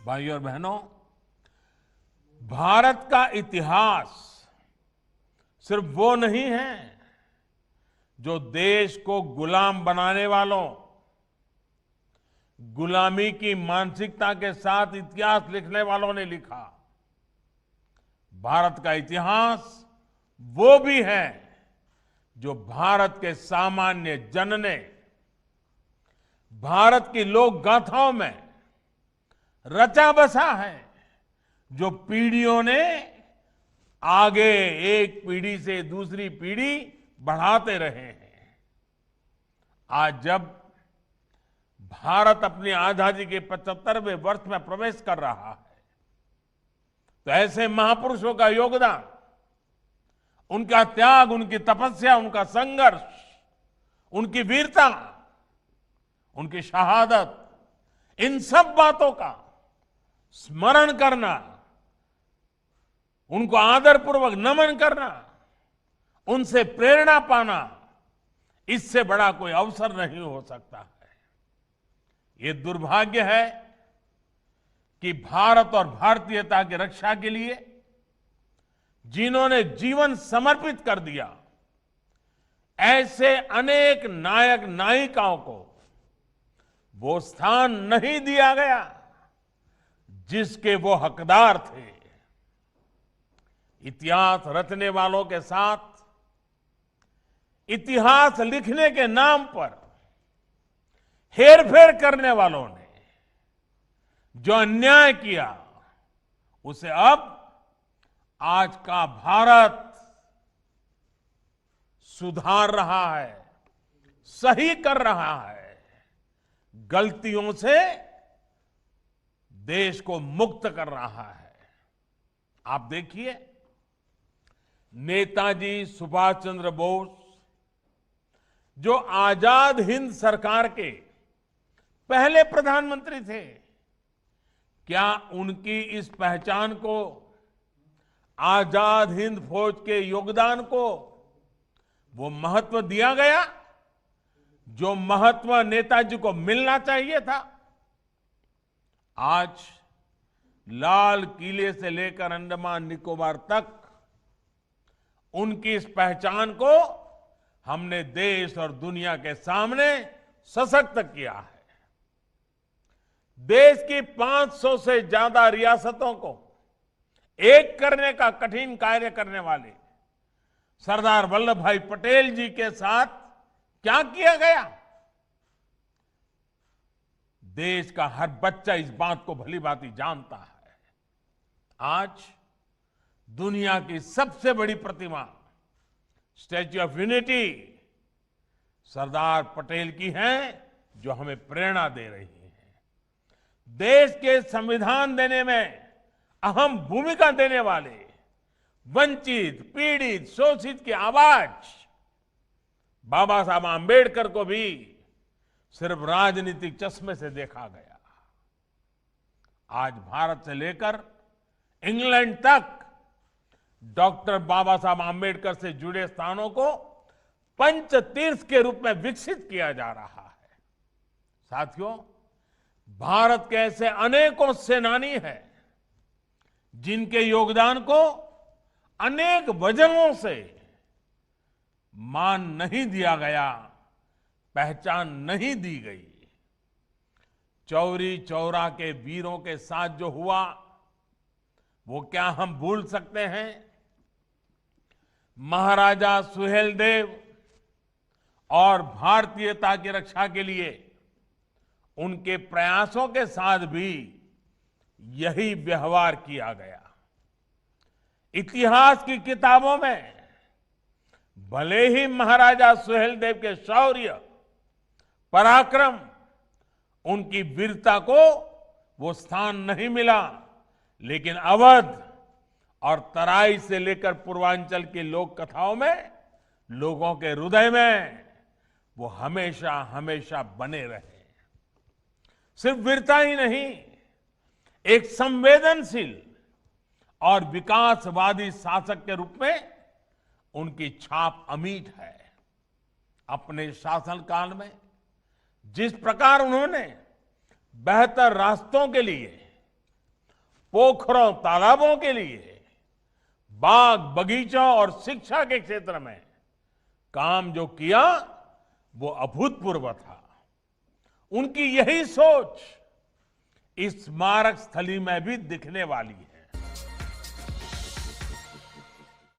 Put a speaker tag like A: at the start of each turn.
A: भाइयों और बहनों, भारत का इतिहास सिर्फ वो नहीं है जो देश को गुलाम बनाने वालों, गुलामी की मानसिकता के साथ इतिहास लिखने वालों ने लिखा। भारत का इतिहास वो भी है जो भारत के सामान्य जन ने भारत की लोक गाथाओं में रचा बसा है, जो पीढ़ियों ने आगे एक पीढ़ी से दूसरी पीढ़ी बढ़ाते रहे हैं। आज जब भारत अपनी आजादी के 75वें वर्ष में प्रवेश कर रहा है, तो ऐसे महापुरुषों का योगदान, उनका त्याग, उनकी तपस्या, उनका संघर्ष, उनकी वीरता, उनकी शहादत, इन सब बातों का स्मरण करना, उनको आदरपूर्वक नमन करना, उनसे प्रेरणा पाना, इससे बड़ा कोई अवसर नहीं हो सकता है। ये दुर्भाग्य है कि भारत और भारतीयता की रक्षा के लिए जिन्होंने जीवन समर्पित कर दिया, ऐसे अनेक नायक नायिकाओं को वो स्थान नहीं दिया गया जिसके वो हकदार थे। इतिहास रचने वालों के साथ इतिहास लिखने के नाम पर हेरफेर करने वालों ने जो अन्याय किया, उसे अब आज का भारत सुधार रहा है, सही कर रहा है, गलतियों से देश को मुक्त कर रहा है। आप देखिए, नेताजी सुभाष चंद्र बोस जो आजाद हिंद सरकार के पहले प्रधानमंत्री थे, क्या उनकी इस पहचान को, आजाद हिंद फौज के योगदान को वो महत्व दिया गया जो महत्व नेताजी को मिलना चाहिए था? आज लाल किले से लेकर अंडमान निकोबार तक उनकी इस पहचान को हमने देश और दुनिया के सामने सशक्त किया है। देश की 500 से ज्यादा रियासतों को एक करने का कठिन कार्य करने वाले सरदार वल्लभ भाई पटेल जी के साथ क्या किया गया? देश का हर बच्चा इस बात को भली भांति जानता है। आज दुनिया की सबसे बड़ी प्रतिमा statue of unity Sardar Patel की है, जो हमें प्रेरणा दे रही है। देश के संविधान देने में अहम भूमिका देने वाले वंचित, पीड़ित, शोषित की आवाज बाबा साहब आंबेडकर को भी सिर्फ राजनीतिक चश्मे से देखा गया। आज भारत से लेकर इंग्लैंड तक डॉक्टर बाबा साहब आंबेडकर से जुड़े स्थानों को पंच तीर्थ के रूप में विकसित किया जा रहा है। साथियों, भारत के ऐसे अनेकों सेनानी हैं जिनके योगदान को अनेक वजहों से मान नहीं दिया गया, पहचान नहीं दी गई। चौरी चौरा के वीरों के साथ जो हुआ, वो क्या हम भूल सकते हैं? महाराजा सुहेलदेव और भारतीयता की रक्षा के लिए उनके प्रयासों के साथ भी यही व्यवहार किया गया। इतिहास की किताबों में भले ही महाराजा सुहेलदेव के शौर्य, पराक्रम, उनकी वीरता को वो स्थान नहीं मिला, लेकिन अवध और तराई से लेकर पूर्वांचल की लोक कथाओं में लोगों के हृदय में वो हमेशा हमेशा बने रहे। सिर्फ वीरता ही नहीं, एक संवेदनशील और विकासवादी शासक के रूप में उनकी छाप अमिट है। अपने शासनकाल में जिस प्रकार उन्होंने बेहतर रास्तों के लिए पोखरों तालाबों के लिए, बाग बगीचों और शिक्षा के क्षेत्र में काम जो किया वो अभूतपूर्व था। उनकी यही सोच इस स्मारक स्थली में भी दिखने वाली है।